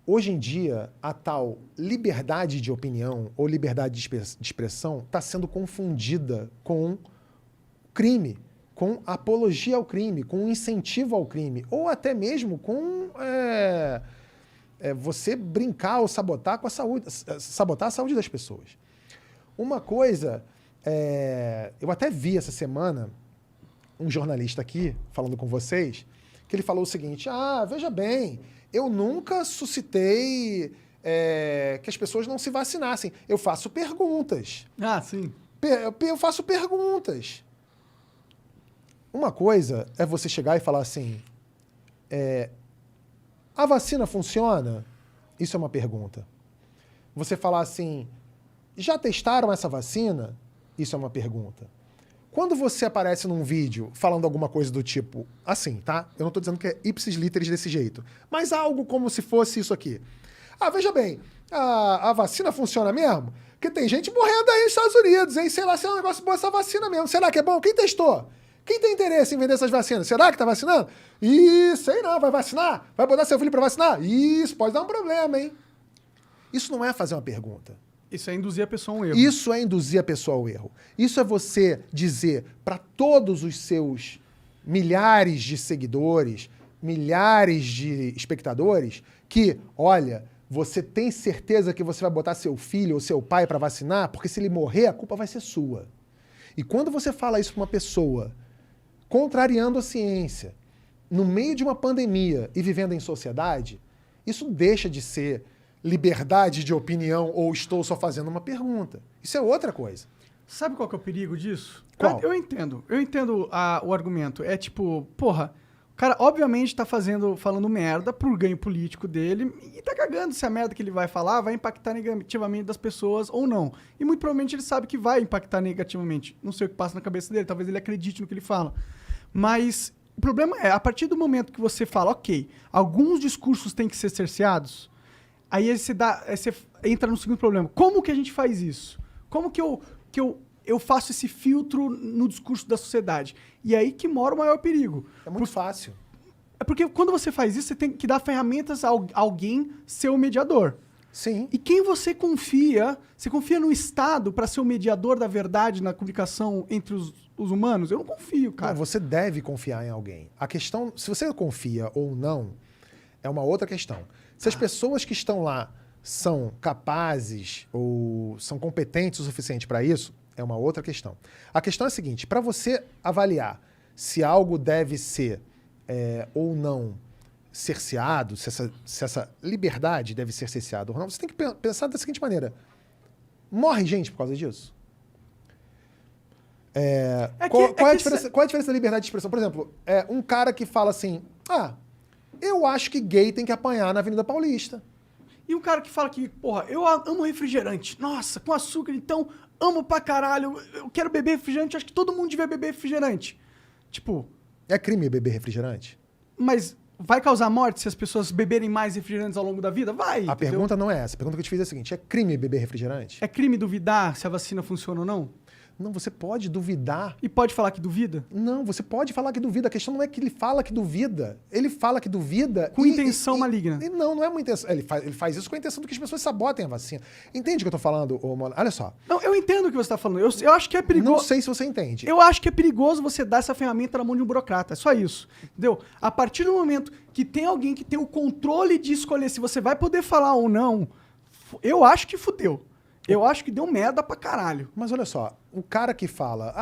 hoje em dia, a tal liberdade de opinião ou liberdade de expressão está sendo confundida com crime, com apologia ao crime, com incentivo ao crime, ou até mesmo com você brincar ou sabotar a saúde das pessoas. Uma coisa, eu até vi essa semana um jornalista aqui falando com vocês, que ele falou o seguinte: veja bem, eu nunca suscitei que as pessoas não se vacinassem. Eu faço perguntas. Sim. Eu faço perguntas. Uma coisa é você chegar e falar assim, a vacina funciona? Isso é uma pergunta. Você falar assim, já testaram essa vacina? Isso é uma pergunta. Quando você aparece num vídeo falando alguma coisa do tipo, assim, tá? Eu não tô dizendo que é ipsis literis desse jeito, mas algo como se fosse isso aqui. Veja bem, a vacina funciona mesmo? Porque tem gente morrendo aí nos Estados Unidos, hein? Sei lá se é um negócio bom essa vacina mesmo. Será que é bom? Quem testou? Quem tem interesse em vender essas vacinas? Será que tá vacinando? Sei não, vai vacinar? Vai botar seu filho pra vacinar? Isso pode dar um problema, hein? Isso não é fazer uma pergunta. Isso é induzir a pessoa a um erro. Isso é induzir a pessoa ao erro. Isso é você dizer para todos os seus milhares de seguidores, milhares de espectadores, que, olha, você tem certeza que você vai botar seu filho ou seu pai para vacinar? Porque se ele morrer, a culpa vai ser sua. E quando você fala isso para uma pessoa, contrariando a ciência, no meio de uma pandemia e vivendo em sociedade, isso deixa de ser liberdade de opinião ou estou só fazendo uma pergunta. Isso é outra coisa. Sabe qual que é o perigo disso? Qual? Eu entendo o argumento. É tipo, porra, o cara obviamente tá falando merda por ganho político dele e tá cagando se a merda que ele vai falar vai impactar negativamente das pessoas ou não. E muito provavelmente ele sabe que vai impactar negativamente. Não sei o que passa na cabeça dele, talvez ele acredite no que ele fala. Mas o problema é, a partir do momento que você fala, ok, alguns discursos têm que ser cerceados, aí você entra no segundo problema. Como que a gente faz isso? Como que eu faço esse filtro no discurso da sociedade? E aí que mora o maior perigo. É muito fácil. É porque quando você faz isso, você tem que dar ferramentas a alguém ser o mediador. Sim. E quem você confia? Você confia no Estado para ser o mediador da verdade na comunicação entre os humanos? Eu não confio, cara. Não, você deve confiar em alguém. A questão, se você confia ou não, é uma outra questão. Se as pessoas que estão lá são capazes ou são competentes o suficiente para isso, é uma outra questão. A questão é a seguinte, para você avaliar se algo deve ser ou não cerceado, se essa liberdade deve ser cerceada ou não, você tem que pensar da seguinte maneira. Morre gente por causa disso? Qual é a diferença da liberdade de expressão? Por exemplo, um cara que fala assim, eu acho que gay tem que apanhar na Avenida Paulista. E um cara que fala que, porra, eu amo refrigerante. Nossa, com açúcar, então, amo pra caralho. Eu quero beber refrigerante, acho que todo mundo devia beber refrigerante. Tipo... É crime beber refrigerante? Mas vai causar morte se as pessoas beberem mais refrigerantes ao longo da vida? Vai, A pergunta não é essa. A pergunta que eu te fiz é a seguinte, é crime beber refrigerante? É crime duvidar se a vacina funciona ou não? Não, você pode duvidar. E pode falar que duvida? Não, você pode falar que duvida. A questão não é que ele fala que duvida. Ele fala que duvida... Com intenção maligna. Não é uma intenção. Ele faz isso com a intenção de que as pessoas sabotem a vacina. Entende o que eu tô falando, Mona? Olha só. Não, eu entendo o que você tá falando. Eu acho que é perigoso... Não sei se você entende. Eu acho que é perigoso você dar essa ferramenta na mão de um burocrata. É só isso. Entendeu? A partir do momento que tem alguém que tem o controle de escolher se você vai poder falar ou não, eu acho que fudeu. Eu acho que deu merda pra caralho. Mas olha só, o cara que fala,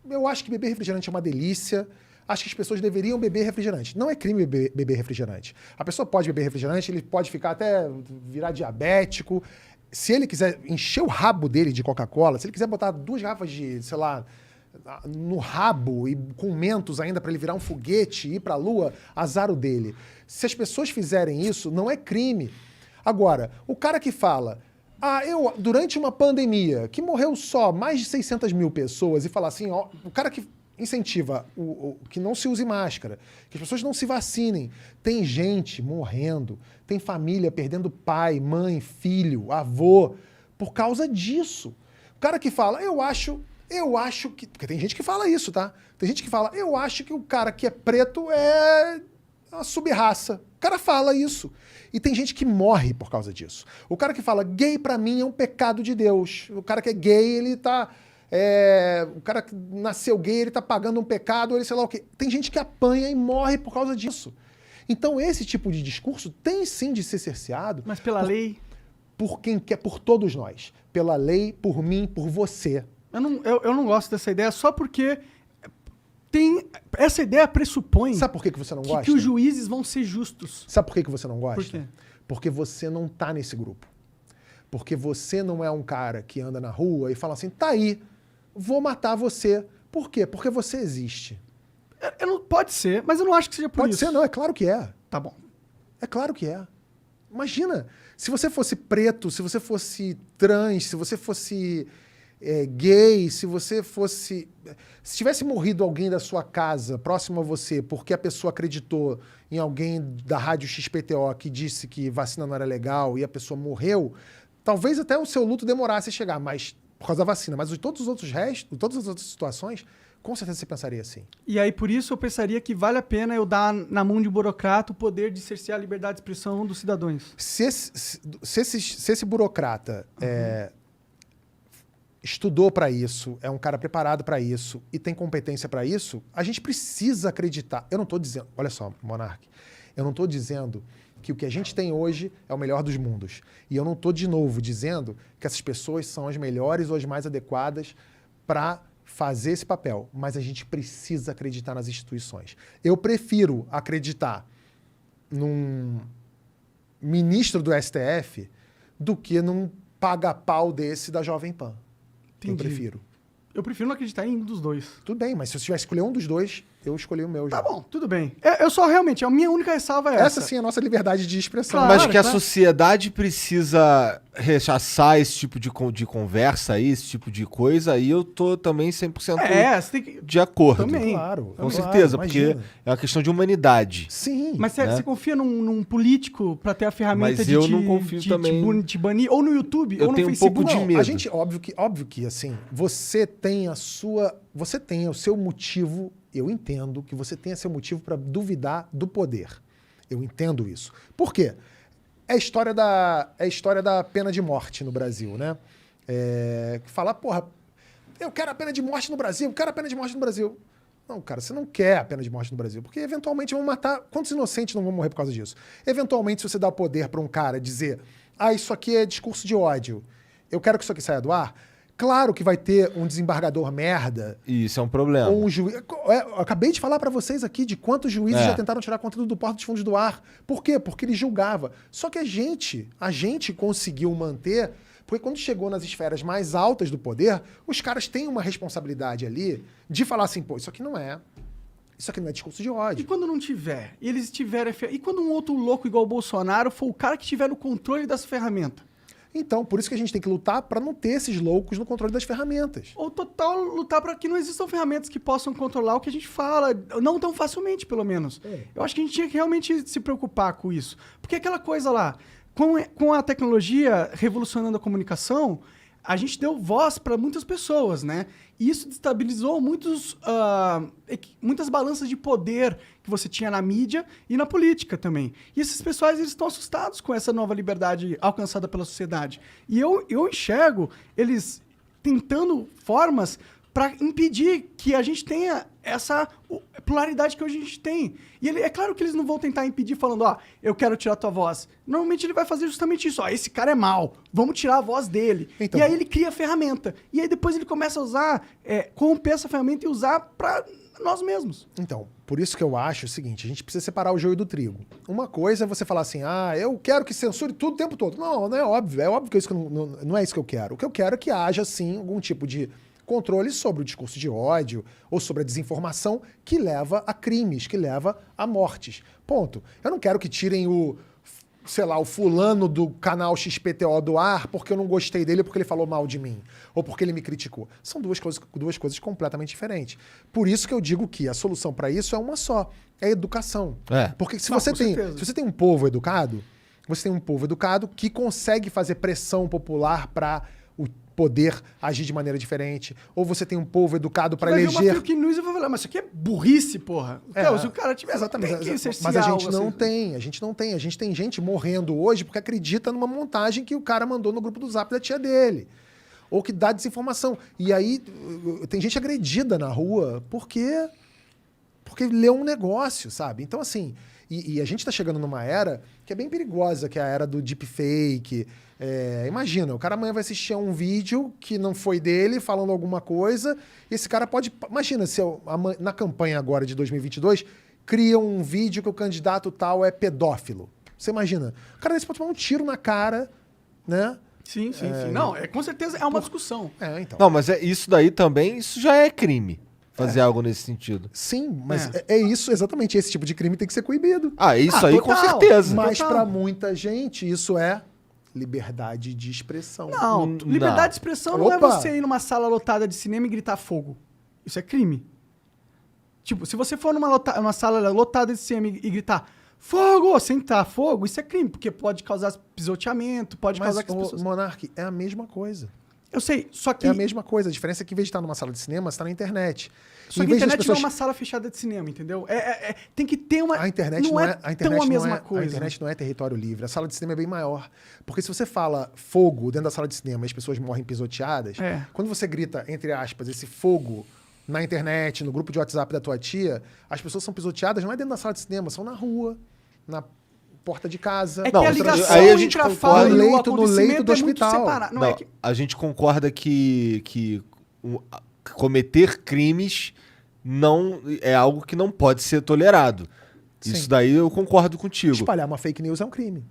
eu acho que beber refrigerante é uma delícia, acho que as pessoas deveriam beber refrigerante. Não é crime beber refrigerante. A pessoa pode beber refrigerante, ele pode ficar até virar diabético. Se ele quiser encher o rabo dele de Coca-Cola, se ele quiser botar 2 garrafas de, sei lá, no rabo e com mentos ainda para ele virar um foguete e ir pra lua, azar o dele. Se as pessoas fizerem isso, não é crime. Agora, o cara que fala... durante uma pandemia, que morreu só mais de 600 mil pessoas, e falar assim, o cara que incentiva que não se use máscara, que as pessoas não se vacinem, tem gente morrendo, tem família perdendo pai, mãe, filho, avô, por causa disso. O cara que fala, eu acho que... Porque tem gente que fala isso, tá? Tem gente que fala, eu acho que o cara que é preto é é uma sub-raça. O cara fala isso. E tem gente que morre por causa disso. O cara que fala, gay pra mim é um pecado de Deus. O cara que é gay, ele tá... o cara que nasceu gay, ele tá pagando um pecado, ele sei lá o quê. Tem gente que apanha e morre por causa disso. Então esse tipo de discurso tem sim de ser cerceado. Mas pela lei... Por quem quer, por todos nós. Pela lei, por mim, por você. Eu não gosto dessa ideia só porque essa ideia pressupõe Sabe por que você não gosta? que os juízes vão ser justos. Sabe por que você não gosta? Por quê? Porque você não tá nesse grupo. Porque você não é um cara que anda na rua e fala assim, tá aí, vou matar você. Por quê? Porque você existe. Pode ser, mas eu não acho que seja por Pode isso. ser, não, é claro que é. Tá bom. É claro que é. Imagina, se você fosse preto, se você fosse trans, se você fosse gay, se você fosse... Se tivesse morrido alguém da sua casa, próximo a você, porque a pessoa acreditou em alguém da rádio XPTO que disse que vacina não era legal e a pessoa morreu, talvez até o seu luto demorasse a chegar, mas por causa da vacina. Mas todos os outros restos, todas as outras situações, com certeza você pensaria assim. E aí, por isso, eu pensaria que vale a pena eu dar na mão de um burocrata o poder de cercear a liberdade de expressão dos cidadãos. Se esse burocrata estudou para isso, é um cara preparado para isso e tem competência para isso, a gente precisa acreditar. Eu não estou dizendo... Olha só, Monark. Eu não estou dizendo que o que a gente tem hoje é o melhor dos mundos. E eu não estou, de novo, dizendo que essas pessoas são as melhores ou as mais adequadas para fazer esse papel. Mas a gente precisa acreditar nas instituições. Eu prefiro acreditar num ministro do STF do que num paga-pau desse da Jovem Pan. Entendi. Eu prefiro. Eu prefiro não acreditar em um dos dois. Tudo bem, mas se eu tivesse que escolher um dos dois, eu escolhi o meu já. Tá bom, tudo bem. Eu só realmente, a minha única ressalva é essa. Essa sim é a nossa liberdade de expressão. Claro. Mas que a tá. sociedade precisa rechaçar esse tipo de conversa aí, esse tipo de coisa, aí eu tô também 100% Você tem que... de acordo. Também. Claro. Com claro, certeza, imagina. porque é uma questão de humanidade. Sim. Mas né? você confia num político pra ter a ferramenta Mas de eu não confio também. te banir? Ou no YouTube, Eu ou no tenho um Facebook? pouco de Não, medo. a gente, óbvio que, assim, você tem o seu motivo, eu entendo que você tenha seu motivo para duvidar do poder. Eu entendo isso. Por quê? É a história da pena de morte no Brasil, né? Falar, porra, eu quero a pena de morte no Brasil, eu quero a pena de morte no Brasil. Não, cara, você não quer a pena de morte no Brasil, porque eventualmente vão matar... Quantos inocentes não vão morrer por causa disso? Eventualmente, se você dá o poder para um cara dizer, isso aqui é discurso de ódio, eu quero que isso aqui saia do ar, claro que vai ter um desembargador merda. Isso é um problema. Ou um juiz. Eu acabei de falar para vocês aqui de quantos juízes já tentaram tirar conteúdo do Porta dos Fundos do ar. Por quê? Porque ele julgava. Só que a gente conseguiu manter, porque quando chegou nas esferas mais altas do poder, os caras têm uma responsabilidade ali de falar assim, pô, isso aqui não é discurso de E ódio. quando não tiver? E eles tiverem... E quando um outro louco igual o Bolsonaro for o cara que tiver no controle das ferramentas? Então, por isso que a gente tem que lutar para não ter esses loucos no controle das ferramentas. Ou total lutar para que não existam ferramentas que possam controlar o que a gente fala, não tão facilmente, pelo menos. Eu acho que a gente tinha que realmente se preocupar com isso. Porque aquela coisa lá, com a tecnologia revolucionando a comunicação, a gente deu voz para muitas pessoas, né? E isso destabilizou muitas balanças de poder que você tinha na mídia e na política também. E esses pessoais, eles estão assustados com essa nova liberdade alcançada pela sociedade. E eu enxergo eles tentando formas para impedir que a gente tenha essa pluralidade que hoje a gente tem. E é claro que eles não vão tentar impedir falando, eu quero tirar tua voz. Normalmente ele vai fazer justamente isso. Esse cara é mau, vamos tirar a voz dele. Então, e aí ele cria a ferramenta. E aí depois ele começa a usar, corromper essa ferramenta e usar para nós mesmos. Então, por isso que eu acho o seguinte, a gente precisa separar o joio do trigo. Uma coisa é você falar assim, eu quero que censure tudo o tempo todo. Não é óbvio. É óbvio que isso não é isso que eu quero. O que eu quero é que haja, sim, algum tipo de controle sobre o discurso de ódio ou sobre a desinformação que leva a crimes, que leva a mortes. Ponto. Eu não quero que tirem o fulano do canal XPTO do ar porque eu não gostei dele, porque ele falou mal de mim, ou porque ele me criticou. São duas coisas completamente diferentes. Por isso que eu digo que a solução para isso é uma só, é a educação. Porque se você tem um povo educado, você tem um povo educado que consegue fazer pressão popular para poder agir de maneira diferente, ou você tem um povo educado para Vai ver uma eleger... fake news e vai falar, mas isso aqui é burrice, porra. Se o cara tiver... Exatamente. tem que Mas a gente não assim. tem, a gente não tem. A gente tem gente morrendo hoje porque acredita numa montagem que o cara mandou no grupo do Zap da tia dele. Ou que dá desinformação. E aí tem gente agredida na rua porque leu um negócio, sabe? Então, assim, e a gente tá chegando numa era que é bem perigosa, que é a era do deepfake. Imagina, o cara amanhã vai assistir a um vídeo que não foi dele, falando alguma coisa, e esse cara pode... Imagina, se na campanha agora de 2022, cria um vídeo que o candidato tal é pedófilo. Você imagina? O cara desse pode tomar um tiro na cara, né? Sim. Não, com certeza é uma discussão. Então. Não, mas isso daí também, isso já é crime. Fazer algo nesse sentido. Sim, mas é isso, exatamente. Esse tipo de crime tem que ser coibido. Isso aí com total. certeza. Mas Total. pra muita gente, isso é liberdade de expressão. Não, Não. liberdade de expressão não é Opa. você ir numa sala lotada de cinema e gritar fogo. Isso é crime. Tipo, se você for numa sala lotada de cinema e gritar fogo, sentar fogo, isso é crime, porque pode causar pisoteamento, pode Mas, causar que as pessoas... Monark, é a mesma coisa. Eu sei, só que... É a mesma coisa. A diferença é que, em vez de estar numa sala de cinema, você está na internet. Só Em que a vez das internet não é pessoas- uma sala fechada de cinema, entendeu? Tem que ter uma... A internet não é, a internet tão a não mesma é, coisa. A internet não é território livre. A sala de cinema é bem maior. Porque se você fala fogo dentro da sala de cinema e as pessoas morrem pisoteadas, quando você grita, entre aspas, esse fogo na internet, no grupo de WhatsApp da tua tia, as pessoas são pisoteadas não é dentro da sala de cinema, são na rua, na porta de casa. É que Não, a ligação aí a gente entre a concorda. fala e o No leito do acontecimento é muito hospital. separado. Não, Não, é que... a gente concorda que cometer crimes não é algo que não pode ser tolerado. Sim. Isso daí eu concordo contigo. Espalhar uma fake news é um crime.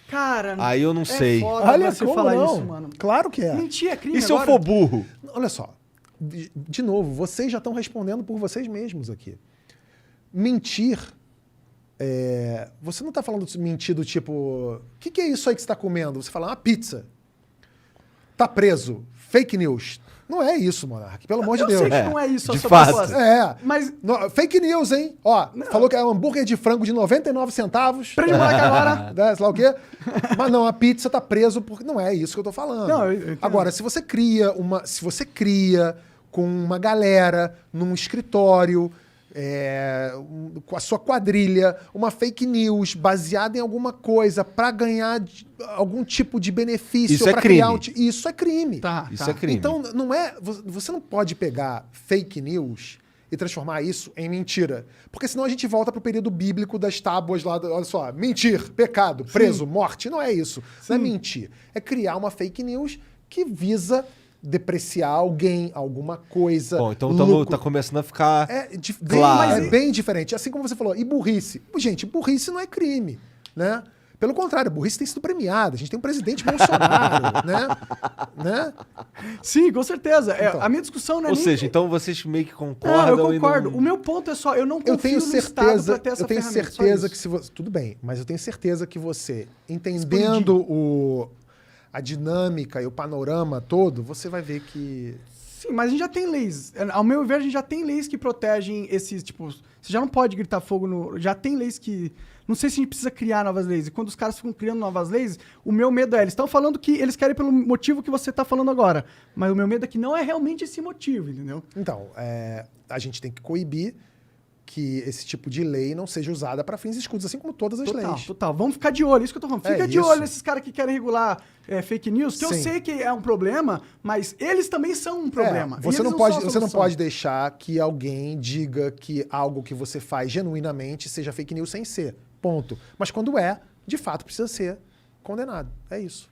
Cara... Aí eu não sei. Foda Olha você como falar não. isso, mano. Claro que é. Mentir é crime E se eu agora? for burro? Olha só, de novo, vocês já estão respondendo por vocês mesmos aqui. Mentir, você não está falando de mentir do tipo, o que é isso aí que você está comendo? Você fala, uma pizza. Tá preso. Fake news. Não é isso, Monark, pelo amor de Eu Deus. sei que não é isso a de sua fato. proposta. Mas... Fake news, hein? Ó, falou que é um hambúrguer de frango de 99 centavos. Prende o moleque agora. Né, sei lá o quê. Mas não, a pizza tá preso porque não é isso que eu tô falando. Não, eu entendo. Agora, se você cria com uma galera num escritório, com a sua quadrilha, uma fake news baseada em alguma coisa pra ganhar algum tipo de benefício, Isso é pra criar crime. isso é crime. Tá, Isso é crime. Então, não é. Você não pode pegar fake news e transformar isso em mentira. Porque senão a gente volta pro período bíblico das tábuas lá. Olha só, mentir, pecado, preso, morte. Não é isso. Não é mentir. É criar uma fake news que visa depreciar alguém, alguma coisa. Bom, então lucro. tá começando a ficar É claro. bem diferente. Assim como você falou. E burrice? Gente, burrice não é crime, né? Pelo contrário, a burrice tem sido premiada. A gente tem um presidente Bolsonaro, né? Sim, com certeza. Então. A minha discussão não é Ou nem... seja, então vocês meio que Não, concordam. eu concordo. E não... O meu ponto é só, eu não confio Eu tenho no Estado certeza, pra ter essa eu tenho ferramenta, só certeza isso. que se você, tudo bem, mas eu tenho certeza que você entendendo a dinâmica e o panorama todo, você vai ver que Sim, mas a gente já tem leis. Ao meu ver, a gente já tem leis que protegem esses, tipo... Você já não pode gritar fogo no... Já tem leis que... Não sei se a gente precisa criar novas leis. E quando os caras ficam criando novas leis, o meu medo é... Eles estão falando que eles querem pelo motivo que você está falando agora. Mas o meu medo é que não é realmente esse motivo, entendeu? então, a gente tem que coibir que esse tipo de lei não seja usada para fins escusos, assim como todas as leis. Total. Vamos ficar de olho, isso que eu tô falando. Fica de isso. olho nesses caras que querem regular fake news, que eu Sim. sei que é um problema, mas eles também são um problema. Você E não eles pode, são a você não solução. pode deixar que alguém diga que algo que você faz genuinamente seja fake news sem ser. Ponto. Mas quando de fato precisa ser condenado. É isso.